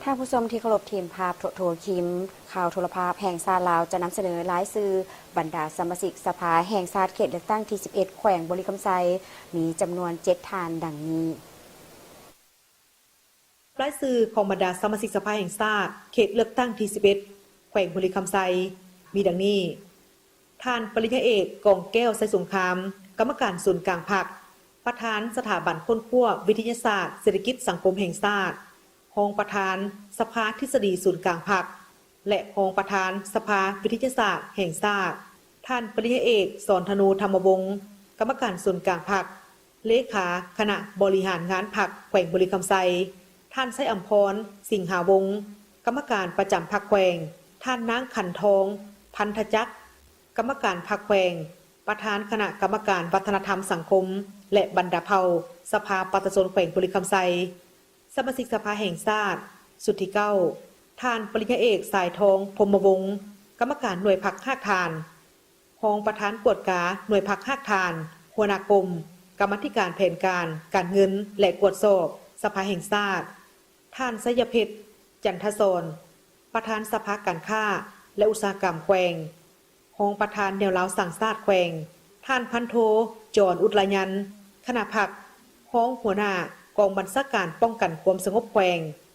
ท่านผู้ชมที่เคารพทีมภาพโทรคิมข่าวโทรภาพแห่งชาติลาวจะนำเสนอรายชื่อบรรดาสมาชิกสภาแห่งชาติเขตเลือกตั้งที่ 11 แขวงบริคำไซมีจำนวน 7 ท่านดังนี้รายชื่อของบรรดาสมาชิกสภาแห่งชาติเขตเลือกตั้งที่ 11 แขวงบริคำไซมีดังนี้ท่านปริญญาเอกกองแก้วไสสงครามกรรมการศูนย์กลางพรรคประธานสถาบันค้นคว้าวิทยาศาสตร์เศรษฐกิจสังคมแห่งชาติรองประธานสภาทฤษฎีศูนย์กลางพรรคและรองประธานสภาวิทยาศาสตร์แห่งชาติท่านปริญญาเอกสอนธนูธรรมวงศ์กรรมการศูนย์กลางพรรคเลขาคณะบริหารงานพรรคแขวงบริคำไซท่านไส้อัมพรสิงหาวงศ์กรรมการประจำพรรคแขวงท่านนางขันทองพันธจักรกรรมการพรรคแขวงประธานคณะกรรมการวัฒนธรรมสังคมและบรรดาเผ่าสภาประชาชนแขวงบริคำไซสมาชิกสภาแห่งชาติสุทธิเก้าท่านปริญญาเอกสายทองพรหมวงศ์กรรมการหน่วยพรรคห้าทานรองประธานกวดกาหน่วยพรรคห้าทานหัวหน้ากรมกรรมธิการแผนการเงินและกวดสอบสภาแห่งชาติท่านไสยเพชรจันทศรประธานสภาการค้าและอุตสาหกรรมแขวงรองประธานแนวเล้าสังชาติแขวงท่านพันโทจรอุดลยันคณะพรรครองหัวหน้ากองบัญชาการป้องกันความสงบแขวง